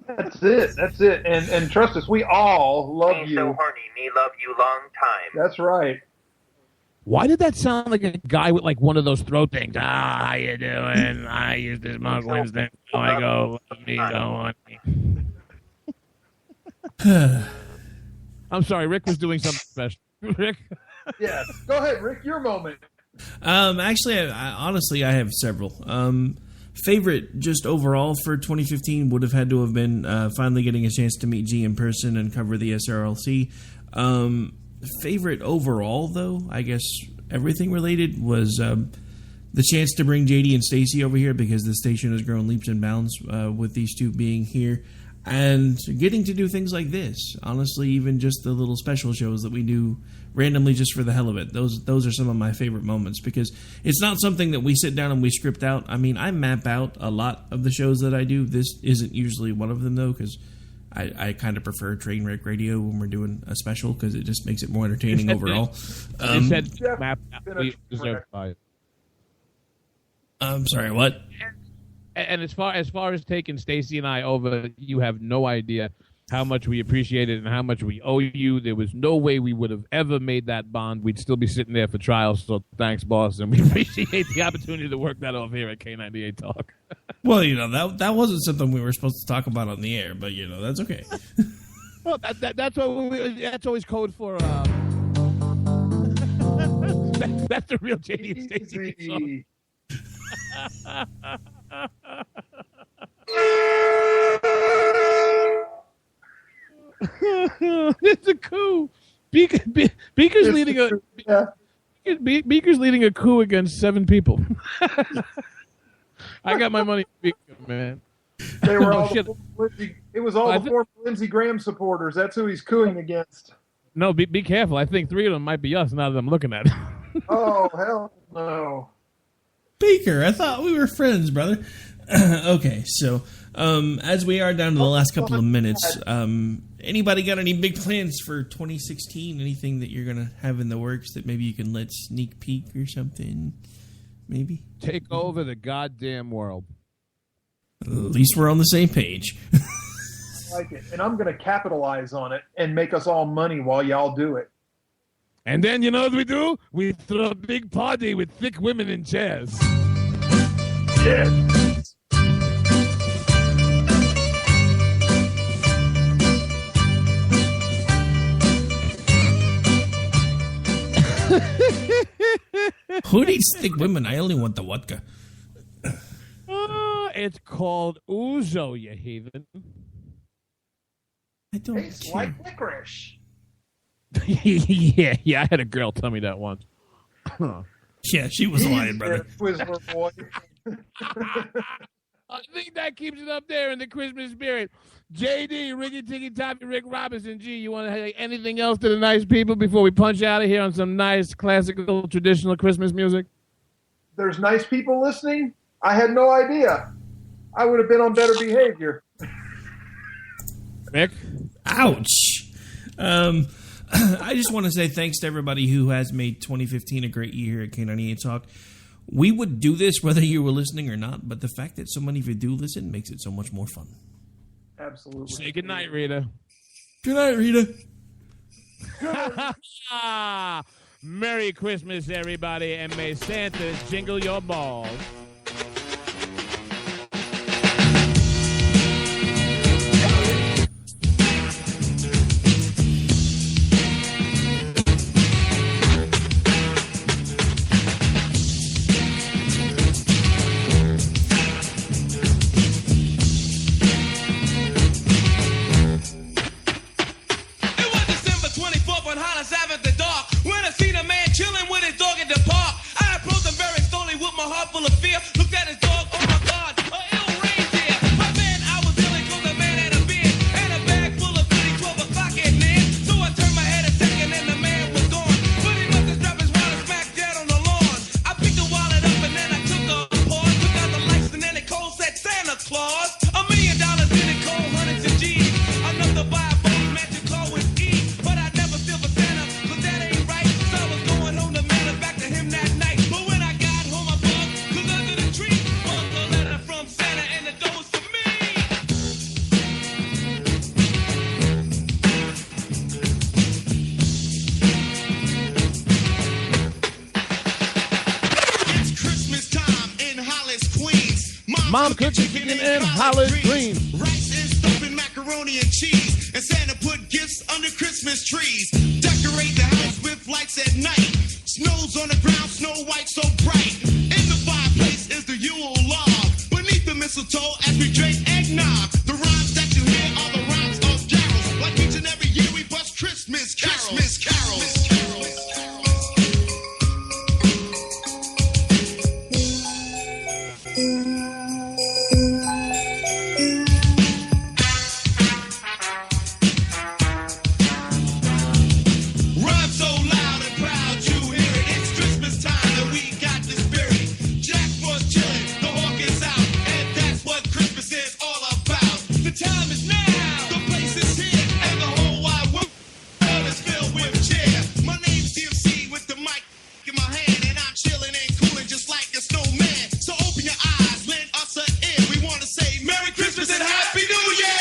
That's it. And trust us, we all love you. So horny, me love you long time. That's right. Why did that sound like a guy with like one of those throat things? How you doing? I use this Monk Wednesday. I go, love me, go on. I'm sorry, Rick was doing something special. Rick? Yes. Go ahead, Rick. Your moment. Actually, honestly, I have several. Favorite, just overall for 2015, would have had to have been finally getting a chance to meet G in person and cover the SRLC. Favorite overall, though, I guess everything related, was the chance to bring JD and Stacey over here, because the station has grown leaps and bounds with these two being here. And getting to do things like this, honestly, even just the little special shows that we do randomly just for the hell of it. Those are some of my favorite moments, because it's not something that we sit down and we script out. I mean, I map out a lot of the shows that I do. This isn't usually one of them, though, because I kind of prefer train wreck radio when we're doing a special, because it just makes it more entertaining overall. You said map out. I'm sorry, what? And as far as taking Stacey and I over, you have no idea how much we appreciate it and how much we owe you. There was no way we would have ever made that bond. We'd still be sitting there for trials. So thanks, boss, and we appreciate the opportunity to work that off here at K98Talk. Well, that wasn't something we were supposed to talk about on the air, but that's okay. Well, that's always code for. That's the real JD and Stacey song. It's a coup. Beaker's leading a coup against 7 people. I got my money, Beaker, man. They were all it was all the former Lindsey Graham supporters. That's who he's cooing against. No, be careful. I think 3 of them might be us now that I'm looking at it. Oh, hell no. Baker, I thought we were friends, brother. Okay, so as we are down to the last couple of minutes, anybody got any big plans for 2016? Anything that you're going to have in the works that maybe you can let sneak peek or something? Maybe? Take over the goddamn world. At least we're on the same page. I like it. And I'm going to capitalize on it and make us all money while y'all do it. And then, you know what we do? We throw a big party with thick women in chairs. Yeah. Who needs thick women? I only want the vodka. It's called ouzo, you heathen. I don't Tastes like licorice. yeah, I had a girl tell me that once. Yeah, she was lying, brother. Twizzler boy. I think that keeps it up there in the Christmas spirit. JD, Ricky Ticky Toppy, Rick Robinson. G, you want to say anything else to the nice people before we punch out of here on some nice, classical, traditional Christmas music? There's nice people listening? I had no idea. I would have been on better behavior. Mick? Ouch. I just want to say thanks to everybody who has made 2015 a great year here at K98Talk. We would do this whether you were listening or not, but the fact that so many of you do listen makes it so much more fun. Absolutely. Say goodnight, Rita. Good night, Rita. Merry Christmas, everybody, and may Santa jingle your balls. Full of fear, looked at his dog, oh my God, a ill reindeer. But then I was dealing with a man had a beard and a bag full of goodies, 12 o'clock at night. So I turned my head a second and the man was gone. But he must have dropped his wallet smack dead on the lawn. I picked the wallet up and then I took a pause, took out the lights and then it cold said Santa Claus. $1 million in it cold, hundreds of G's. Enough to buy a boat, magic car with E. But I never steal for Santa, cause that ain't right. So I was going home to mail it back to him that night. But when I got home, I from Santa and the door was for me. It's Christmas time in Hollis, Queens. Mom cooked chicken in Hollis, Queens. Rice and stuffing, macaroni and cheese. And Santa put gifts under Christmas trees. Decorate the house with lights at night. Snow's on the ground, snow white so bright. In the fireplace is the Yule log. The mistletoe as we drink eggnog. The rhymes that you hear are the rhymes of carols. Like each and every year we bust Christmas carols. Christmas carols. Rhyme so loud and proud you hear it. It's Christmas time and we got the spirit. Jack was chilling, the hawk is out. What Christmas is all about. The time is now. The place is here. And the whole wide world is filled with cheer. My name's DMC with the mic in my hand. And I'm chilling and cooling just like a snowman. So open your eyes, lend us an ear. We want to say Merry Christmas and Happy New Year.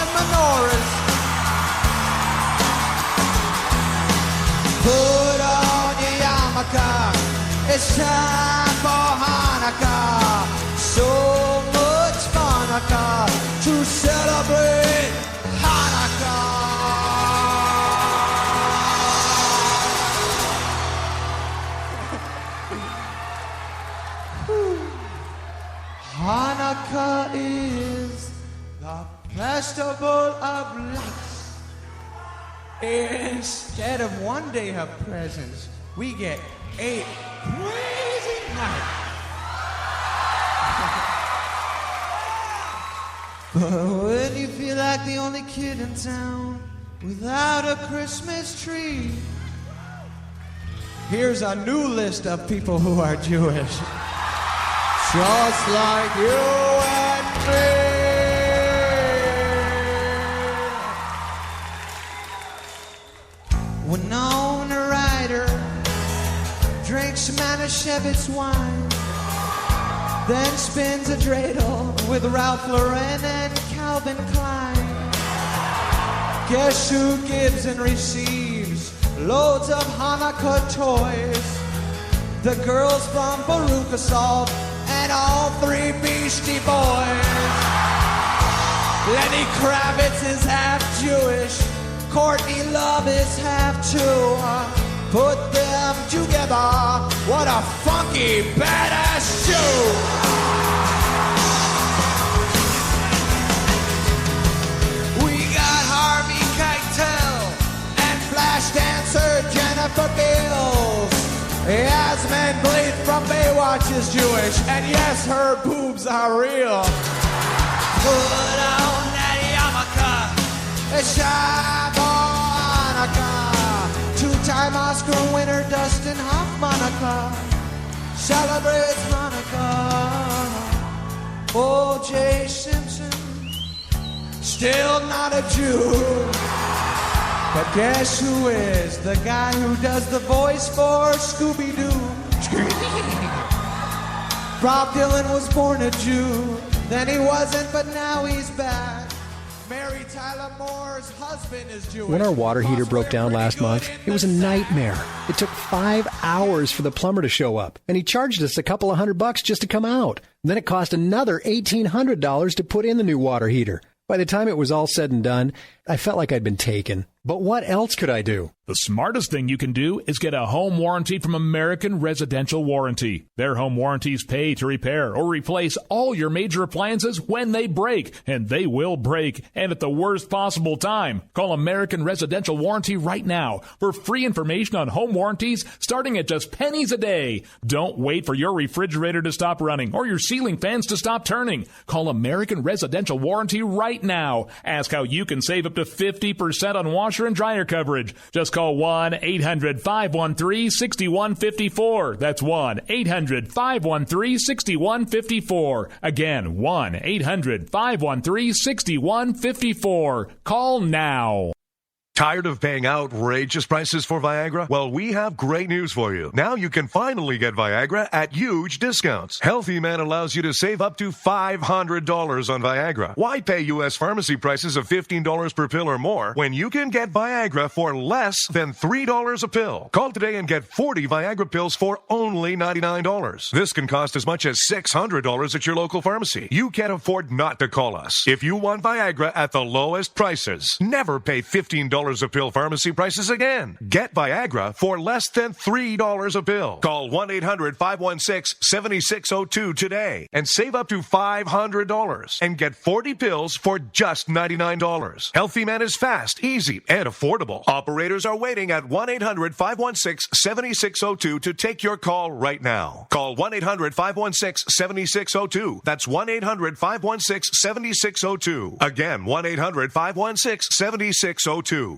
and menorahs. Put on your yarmulke, it's time for Hanukkah. So much Hanukkah to celebrate Hanukkah. Hanukkah is the festival of lights. Instead of one day of presents, we get 8 crazy nights. But when you feel like the only kid in town without a Christmas tree, here's a new list of people who are Jewish. Just like you and me. Winona Ryder drinks Manischewitz wine, then spins a dreidel with Ralph Lauren and Calvin Klein. Guess who gives and receives loads of Hanukkah toys? The girls from Baruch Assault and all 3 Beastie Boys. Lenny Kravitz is half Jewish, Courtney Love is half too. Put them together, what a funky, badass Jew! We got Harvey Keitel and Flash dancer Jennifer Beals. Yasmin Bleeth from Baywatch is Jewish, and yes, her boobs are real. Put on that yarmulke, it's time for Hanukkah. 2-time Oscar winner Dustin Hoffman celebrates Hanukkah. O.J. Simpson, still not a Jew. But guess who is? The guy who does the voice for Scooby-Doo. Bob Dylan was born a Jew, then he wasn't, but now he's back. Mary Tyler Moore's husband is Jewish. When our water heater broke down last month, it was a nightmare. It took 5 hours for the plumber to show up, and he charged us a couple of $100 just to come out. And then it cost another $1,800 to put in the new water heater. By the time it was all said and done, I felt like I'd been taken. But what else could I do? The smartest thing you can do is get a home warranty from American Residential Warranty. Their home warranties pay to repair or replace all your major appliances when they break, and they will break, and at the worst possible time. Call American Residential Warranty right now for free information on home warranties starting at just pennies a day. Don't wait for your refrigerator to stop running or your ceiling fans to stop turning. Call American Residential Warranty right now. Ask how you can save up to 50% on washer and dryer coverage. Just call 1-800-513-6154. That's 1-800-513-6154. Again, 1-800-513-6154. Call now. Tired of paying outrageous prices for Viagra? Well, we have great news for you. Now you can finally get Viagra at huge discounts. Healthy Man allows you to save up to $500 on Viagra. Why pay U.S. pharmacy prices of $15 per pill or more when you can get Viagra for less than $3 a pill? Call today and get 40 Viagra pills for only $99. This can cost as much as $600 at your local pharmacy. You can't afford not to call us. If you want Viagra at the lowest prices, never pay $15 a pill pharmacy prices again. Get Viagra for less than $3 a pill. Call 1-800-516-7602 today and save up to $500 and get 40 pills for just $99. Healthy Man is fast, easy, and affordable. Operators are waiting at 1-800-516-7602 to take your call right now. Call 1-800-516-7602. That's 1-800-516-7602. Again, 1-800-516-7602.